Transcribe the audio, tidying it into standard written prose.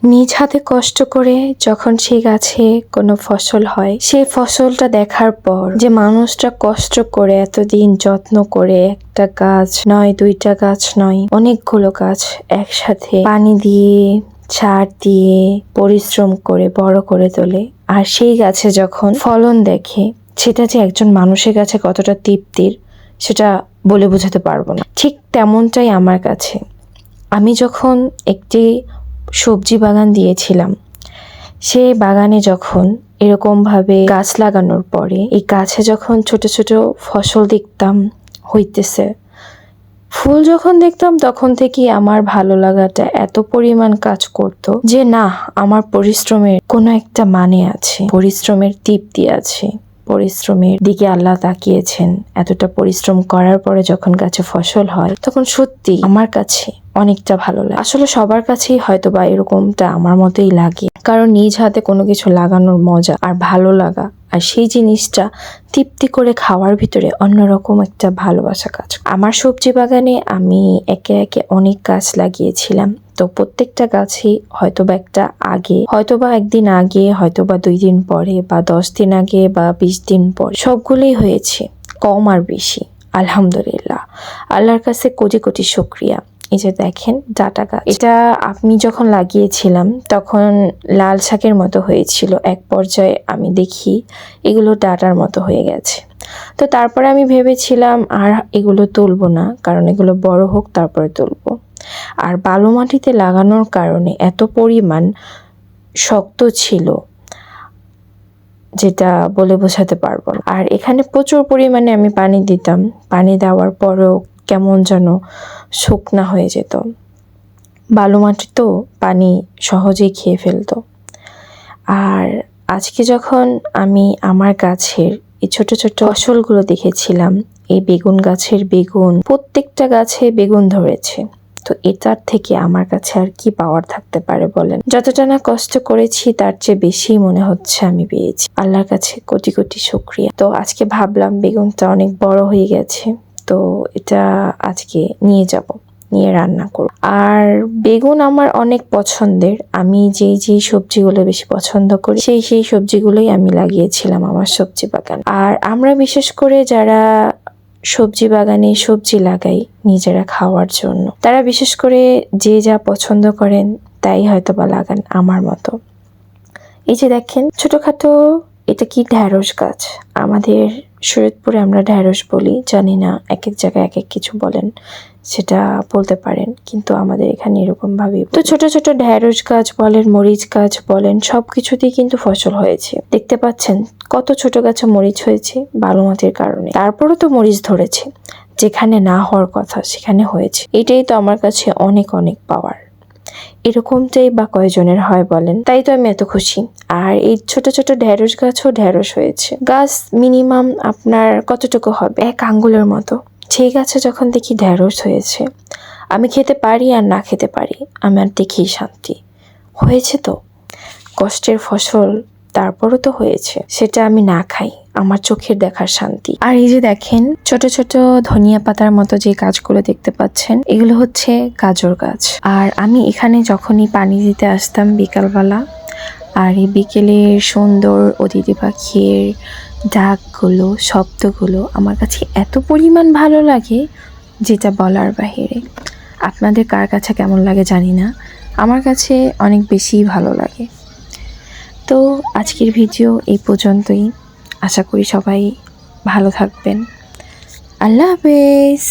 নিজ হাতে কষ্ট করে যখন সেই গাছে কোনো ফসল হয়, সেই ফসলটা দেখার পর যে মানুষটা কষ্ট করে এতদিন যত্ন করে একটা গাছ নয়, দুইটা গাছ নয়, অনেকগুলো গাছ একসাথে পানি দিয়ে, সার দিয়ে, পরিশ্রম করে বড় করে তোলে, আর সেই গাছে যখন ফলন দেখে, সেটা যে একজন মানুষের কাছে কতটা তৃপ্তির সেটা বলে বোঝাতে পারবো না। ঠিক তেমনটাই আমার কাছে। আমি যখন একটি সবজি বাগান দিয়েছিলাম, সেই বাগানে যখন এরকমভাবে গাছ লাগানোর পরে এই গাছে যখন ছোট ছোট ফসল দেখতাম হইতেছে, ফুল যখন দেখতাম, তখন থেকেই আমার ভালো লাগাটা এত পরিমাণ কাজ করতো যে না, আমার পরিশ্রমের কোনো একটা মানে আছে, পরিশ্রমের তৃপ্তি আছে, পরিশ্রমের দিকে আল্লাহ তাকিয়েছেন। এতটা পরিশ্রম করার পরে যখন গাছে ফসল হয়, তখন সত্যি আমার কাছে অনেকটা ভালো লাগে। আসলে সবার কাছেই হয়তো বা এরকমটা আমার মতোই লাগে, কারণ নিজ হাতে কোনো কিছু লাগানোর মজা আর ভালো লাগা, আর সেই জিনিসটা তৃপ্তি করে খাওয়ার ভিতরে অন্যরকম একটা ভালোবাসা কাজ। আমার সবজি বাগানে আমি একে একে অনেক গাছ লাগিয়েছিলাম, তো প্রত্যেকটা গাছেই হয়তোবা একটা আগে, হয়তোবা একদিন আগে, হয়তোবা 2 দিন পরে, বা 10 দিন আগে, বা 20 দিন পর, সবগুলোই হয়েছে, কম আর বেশি। আলহামদুলিল্লাহ, আল্লাহর কাছে কোটি কোটি শুকরিয়া। এই যে দেখেন ডাটা গাছ, এটা আমি যখন লাগিয়েছিলাম তখন লাল শাকের মতো হয়েছিল, এক পর্যায়ে আমি দেখি এগুলো ডাটার মতো হয়ে গেছে। তো তারপরে আমি ভেবেছিলাম আর এগুলো তুলবো না, কারণ এগুলো বড় হোক তারপরে তুলবো। আর বালু মাটিতে লাগানোর কারণে এত পরিমাণ শক্ত ছিল যেটা বলে বোঝাতে পারবো না। আর এখানে প্রচুর পরিমাণে আমি পানি দিতাম, পানি দেওয়ার পরেও কেমন যেন শুকনা হয়ে যেত। বালু মাটি তো পানি সহজেই খেয়ে ফেলতো। আর আজকে যখন আমি আমার গাছের এই ছোট ছোট ফসলগুলো দেখেছিলাম, এই বেগুন গাছের বেগুন, প্রত্যেকটা গাছে বেগুন ধরেছে, তো এটার থেকে আমার কাছে আর কি পাওয়ার থাকতে পারে বলেন? যতটা না কষ্ট করেছি তার চেয়ে বেশি মনে হচ্ছে আমি পেয়েছি। আল্লাহর কাছে কোটি কোটি শুকরিয়া। তো আজকে ভাবলাম বেগুনটা অনেক বড় হয়ে গেছে, তো এটা আজকে নিয়ে যাব, নিয়ে রান্না করব। আর বেগুন আমার অনেক পছন্দের, আমি যেই সবজিগুলো বেশি পছন্দ করি সেই সবজিগুলোই আমি লাগিয়েছিলাম আমার সবজি বাগান। আর আমরা বিশেষ করে যারা সবজি বাগানে সবজি লাগাই নিজেরা খাওয়ার জন্য, তারা বিশেষ করে যে যা পছন্দ করেন তাই হয়তো বা লাগান আমার মতো। এই যে দেখেন ছোটখাটো, এটা কি ঢ্যাঁড়স গাছ। আমাদের শরীয়তপুরে আমরা ঢ্যাঁড়স বলি, জানি না এক এক জায়গায় এক এক কিছু বলেন, সেটা বলতে পারেন, কিন্তু আমাদের এখানে এরকম ভাবেই। তো ছোট ছোট ঢ্যাঁড়স গাছ বলেন, মরিচ গাছ বলেন, সবকিছুতেই কিন্তু ফসল হয়েছে। দেখতে পাচ্ছেন কত ছোট গাছে মরিচ হয়েছে বালু মাটির কারণে, তারপরও তো মরিচ ধরেছে, যেখানে না হওয়ার কথা সেখানে হয়েছে। এটাই তো আমার কাছে অনেক অনেক পাওয়ার। এরকমটাই বা কয়জনের হয় বলেন? তাই তো আমি এত খুশি। আর এই ছোট ছোট ঢ্যাঁড়স গাছও ঢ্যাঁড়স হয়েছে। গাছ মিনিমাম আপনার কতটুকু হবে, 1 আঙ্গুলের মতো। সেই গাছে যখন দেখি ঢ্যাঁড়স হয়েছে, আমি খেতে পারি আর না খেতে পারি, আমার দেখেই শান্তি হয়েছে। তো কষ্টের ফসল তারপরও তো হয়েছে, সেটা আমি না খাই, আমার চোখের দেখার শান্তি। আর এই যে দেখেন ছোট ছোট ধনিয়া পাতার মতো যে গাছগুলো দেখতে পাচ্ছেন, এগুলো হচ্ছে গাজর গাছ। আর আমি এখানে যখনই পানি দিতে আসতাম বিকালবেলা, আর এই বিকেলের সুন্দর অতিথি পাখির ডাকগুলো, শব্দগুলো আমার কাছে এত পরিমাণ ভালো লাগে যেটা বলার বাহিরে। আপনাদের কার কাছে কেমন লাগে জানি না, আমার কাছে অনেক বেশিই ভালো লাগে। তো আজকের ভিডিও এই পর্যন্তই, আশা করি সবাই ভালো থাকবেন। আল্লাহ হাফেজ।